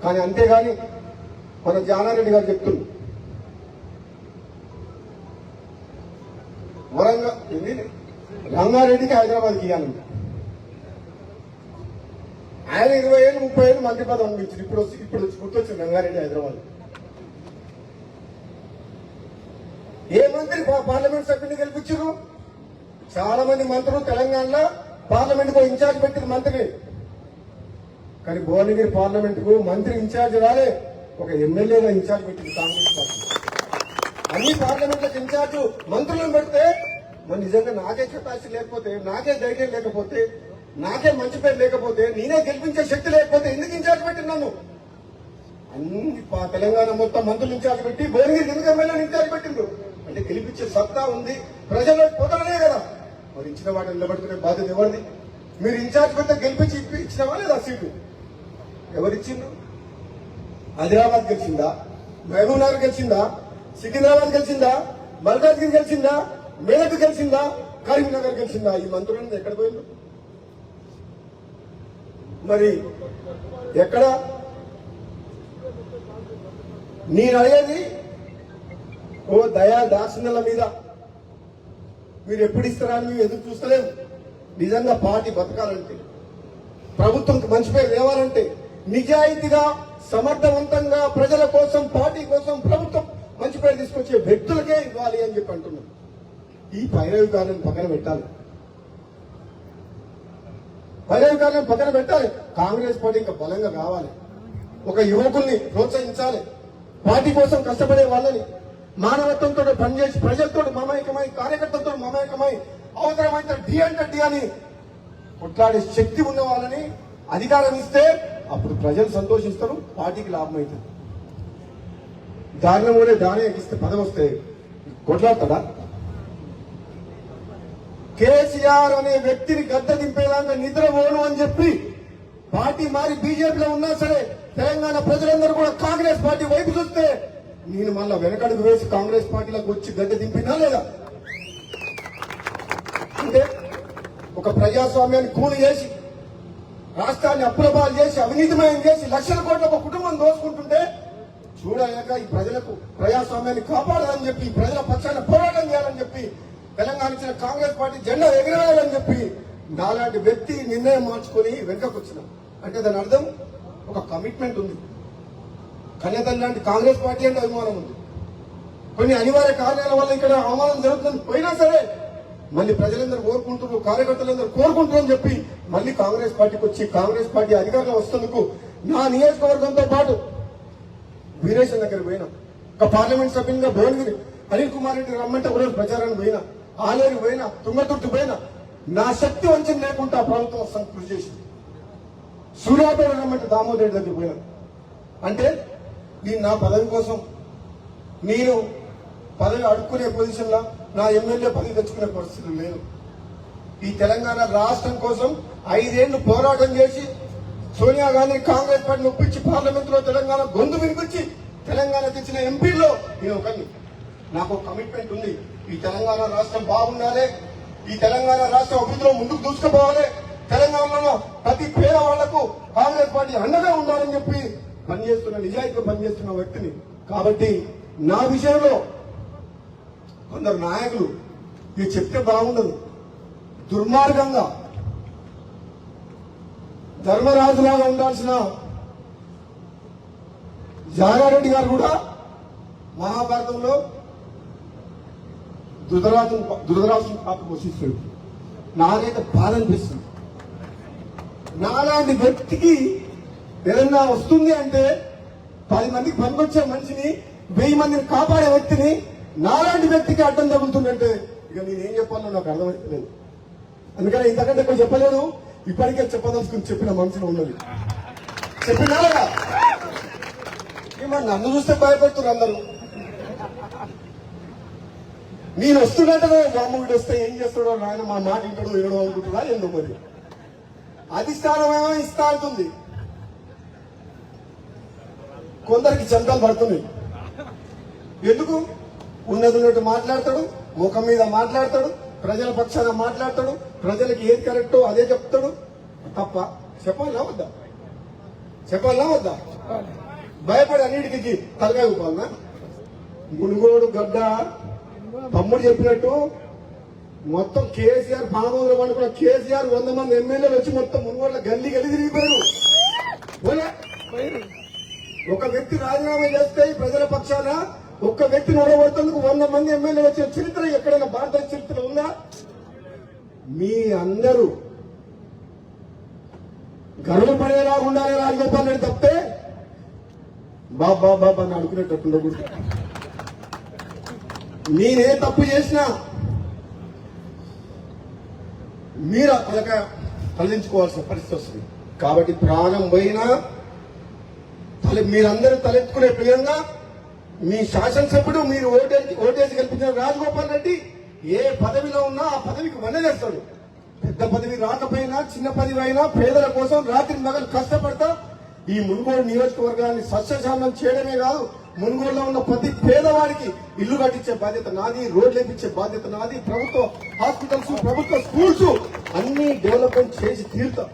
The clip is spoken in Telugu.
కానీ అంతేగాని మన జానారెడ్డి గారు చెప్తున్నారు వరంగల్ రంగారెడ్డికి హైదరాబాద్కి ఇవ్వాలంట. ఆయన 20 ఏళ్ళు 30 ఏళ్ళు మంత్రి పదవి అనిపించారు. ఇప్పుడు గుర్తొచ్చింది రంగారెడ్డి హైదరాబాద్. ఏ మంత్రి పార్లమెంట్ సభ్యుని గెలిపించారు? చాలా మంది మంత్రులు తెలంగాణలో పార్లమెంట్ కు ఇన్ఛార్జ్ పెట్టిన మంత్రి. కానీ భువనగిరి పార్లమెంట్ కు మంత్రి ఇన్ఛార్జ్ రాలే, ఒక ఎమ్మెల్యేగా ఇన్ఛార్జ్ పెట్టింది కాంగ్రెస్ పార్టీ. అన్ని పార్లమెంట్లకు ఇన్ఛార్జ్ మంత్రులను పెడితే మరి నిజంగా నాకే కెపాసిటీ లేకపోతే, నాకే ధైర్యం లేకపోతే, నాకే మంచి పేరు లేకపోతే, నేనే గెలిపించే శక్తి లేకపోతే ఎందుకు ఇన్ఛార్జ్ పెట్టినాను? అన్ని తెలంగాణ మొత్తం మంత్రులు ఇన్ఛార్జ్ పెట్టి భువనగిరి ఎందుకు ఎమ్మెల్యేలు ఇన్ఛార్జ్ పెట్టిండ్రు అంటే గెలిపించే సత్తా ఉంది, ప్రజలకు పోతానే కదా. మరి ఇచ్చిన వాటిని నిలబడుకునే బాధ్యత ఎవరిది? మీరు ఇన్ఛార్జ్ పెడితే గెలిపించి ఇచ్చినావా లేదా సీటు? ఎవరిచ్చిండ్రు? ఆదిలాబాద్ గెలిచిందా? మహబూబ్ నగర్ గెలిచిందా? సికింద్రాబాద్ గెలిచిందా? మల్కాజ్గిరి గెలిచిందా? మేరకు గెలిచిందా? కరీంనగర్ గెలిచిందా? ఈ మంత్రులను ఎక్కడ పోయిండ్రు? మరి ఎక్కడ? నేను అడిగేది ఓ దయా దాక్షిణ్యాల మీద మీరు ఎప్పుడు ఇస్తారా అని మేము ఎదురు చూస్తలేము. నిజంగా పార్టీ బతకాలంటే, ప్రభుత్వంకి మంచి పేరు లేవాలంటే, నిజాయితీగా సమర్థవంతంగా ప్రజల కోసం, పార్టీ కోసం ప్రభుత్వం మంచి పేరు తీసుకొచ్చే వ్యక్తులకే ఇవ్వాలి అని చెప్పి అంటున్నాం. ఈ పైరవికారాన్ని పక్కన పెట్టాలి, పైరవికారాన్ని పక్కన పెట్టాలి. కాంగ్రెస్ పార్టీ ఇంకా బలంగా కావాలి. ఒక యువకుల్ని ప్రోత్సహించాలి, పార్టీ కోసం కష్టపడే వాళ్ళని మానవత్వంతో పనిచేసి ప్రజలతో మమేకమై, కార్యకర్తలతో మమేకమై, అవసరమైతే డి అంటే డి అని కొట్లాడే శక్తి ఉన్న వాళ్ళని అధికారం ఇస్తే అప్పుడు ప్రజలు సంతోషిస్తారు, పార్టీకి లాభం అవుతుంది. దారుణం కూడా దానే ఇస్తే పదవి వస్తే కొట్లాడతాడా? కేసీఆర్ అనే వ్యక్తిని గద్దె దింపేదాకా నిద్రపోను అని చెప్పి పార్టీ మారి బీజేపీలో ఉన్నా సరే తెలంగాణ ప్రజలందరూ కూడా కాంగ్రెస్ పార్టీ వైపు చూస్తే నేను మళ్ళా వెనకడుగు వేసి కాంగ్రెస్ పార్టీలోకి వచ్చి గద్దె దింపినా లేదా? అంటే ఒక ప్రజాస్వామ్యాన్ని కూలి చేసి, రాష్ట్రాన్ని అప్పులపాలు చేసి, అవినీతిమయం చేసి, లక్షల కోట్ల ఒక కుటుంబం దోచుకుంటుంటే చూడలేక ఈ ప్రజలకు ప్రజాస్వామ్యాన్ని కాపాడాలని చెప్పి, ప్రజల పక్షాన పోరాటం చేయాలని చెప్పి, తెలంగాణ ఇచ్చిన కాంగ్రెస్ పార్టీ జెండా ఎగరేయాలని చెప్పి నాలాంటి వ్యక్తి నిర్ణయం మార్చుకుని వెనుకకు వచ్చినాం అంటే దాని అర్థం ఒక కమిట్మెంట్ ఉంది. కన్యతల్లి లాంటి కాంగ్రెస్ పార్టీ అంటే అభిమానం ఉంది. కొన్ని అనివార్య కారణాల వల్ల ఇక్కడ అవమానం జరుగుతుంది పోయినా సరే మళ్ళీ ప్రజలందరూ కోరుకుంటున్నారు, కార్యకర్తలందరూ కోరుకుంటారని చెప్పి మళ్ళీ కాంగ్రెస్ పార్టీకి వచ్చి కాంగ్రెస్ పార్టీ అధికారంలో వస్తున్నందుకు నా నియోజకవర్గంతో పాటు వీరేశం దగ్గర పోయినా, ఒక పార్లమెంట్ సభ్యునిగా భువనగిరి అనిల్ కుమార్ రెడ్డి రమ్మంటే ఒకరోజు ప్రచారానికి పోయినా, ఆలేరు పోయినా, తుంగతుర్తి పోయినా, నా శక్తి వంచన లేకుండా ప్రభుత్వం వస్తాను కృషి చేసింది. సూర్యాపేట రమ్మంటే దామోదర్ రెడ్డి దగ్గర పోయినా. అంటే నేను నా పదవి కోసం, నేను పదవి అడుక్కునే పొజిషన్లో నా ఎమ్మెల్యే పదవి తెచ్చుకునే పరిస్థితులు లేదు. ఈ తెలంగాణ రాష్ట్రం కోసం 5 ఏళ్లు పోరాటం చేసి సోనియా గాంధీ కాంగ్రెస్ పార్టీని ఒప్పించి పార్లమెంట్ లో తెలంగాణ గొంతు వినిపించి తెలంగాణ తెచ్చిన ఎంపీల్లో నేను ఒకరిని. నాకు కమిట్మెంట్ ఉంది, ఈ తెలంగాణ రాష్ట్రం బాగుండాలి, ఈ తెలంగాణ రాష్ట్రం అభివృద్ధిలో ముందుకు దూసుకుపోవాలి, తెలంగాణలో ప్రతి పేదవాళ్లకు కాంగ్రెస్ పార్టీ అండగా ఉండాలని చెప్పి పనిచేస్తున్న, నిజాయితీగా పనిచేస్తున్న వ్యక్తిని. కాబట్టి నా విషయంలో కొందరు నాయకులు ఇది చెప్తే బాగుండదు, దుర్మార్గంగా ధర్మరాజులాగా ఉండాల్సిన జానారెడ్డి గారు కూడా మహాభారతంలో దురదరాజును పాత్ర పోషిస్తాడు. నాకైతే బాధ అనిపిస్తుంది. నాలాంటి వ్యక్తికి ఏదన్నా వస్తుంది అంటే 10 మందికి పనికొచ్చే మనిషిని, 1000 మందిని కాపాడే వ్యక్తిని నాలాంటి వ్యక్తికి అడ్డం తగులుతుందంటే ఇక నేనేం చెప్పాలో నాకు అర్థమవుతలేదు. అందుకని ఇంతకంటే ఎక్కువ చెప్పలేదు. ఇప్పటికే చెప్పదలుచుకుని చెప్పిన మనసులో ఉన్నది చెప్పినా నన్ను చూస్తే భయపడుతున్నారు అందరూ. నేను వస్తున్నట్టు రాముడు వస్తే ఏం చేస్తాడో, నాయన మా మాట ఇంటాడో ఏడో అనుకుంటున్నా ఎందుకు. మరి అధిష్టానమేమో ఇస్తా అంటుంది, కొందరికి చందాలు పడుతున్నాయి. ఎందుకు? ఉన్నట్టు మాట్లాడతాడు, ముఖం మీద మాట్లాడతాడు, ప్రజల పక్షాన మాట్లాడతాడు, ప్రజలకు ఏది కరెక్టో అదే చెప్తాడు. తప్ప చెప్పాలా వద్దా? చెప్పాలా వద్దా? భయపడి అన్నిటికీ తలకాయ ఊపాలనా? మునుగోడు గడ్డ తమ్ముడు చెప్పినట్టు మొత్తం కేసీఆర్ పానమూరు పండుకున్న కేసీఆర్ 100 మంది ఎమ్మెల్యేలు వచ్చి మొత్తం మునుగోడులో గల్లీ తిరిగిపోయారు. ఒక వ్యక్తి రాజీనామా చేస్తే ఈ ప్రజల పక్షాన ఒక్క వ్యక్తిని ఓడగొట్టేందుకు 100 మంది ఎమ్మెల్యేలు వచ్చిన చరిత్ర ఎక్కడైనా భారతదేశ చరిత్రలో ఉందా? మీ అందరూ గర్వపడేలా ఉండాలి రాజగోపాల్ రెడ్డి తప్పితే బాబా బాబా అని అనుకునేటట్టు ఉండకూడదు. నేనే తప్పు చేసినా మీరు తలదించుకోవాల్సిన పరిస్థితి వస్తుంది. కాబట్టి ప్రాణం పోయినా మీరందరూ తలెత్తుకునే ప్రియంగా మీ శాసనసభ్యుడు మీరు ఓటేసి కల్పించిన రాజగోపాల్ రెడ్డి ఏ పదవిలో ఉన్నా ఆ పదవికి వన్నెలేస్తాడు. పెద్ద పదవి రాకపోయినా చిన్న పదవి అయినా పేదల కోసం రాత్రి మగలు కష్టపడతా ఈ మునుగోడు నియోజకవర్గాన్ని సస్యశామం చేయడమే కాదు, మునుగోడులో ఉన్న ప్రతి పేదవాడికి ఇల్లు కట్టించే బాధ్యత నాది, రోడ్లు వేపించే బాధ్యత నాది, ప్రభుత్వ హాస్పిటల్స్ ప్రభుత్వ స్కూల్స్ అన్ని డెవలప్మెంట్ చేసి తీరుతాం.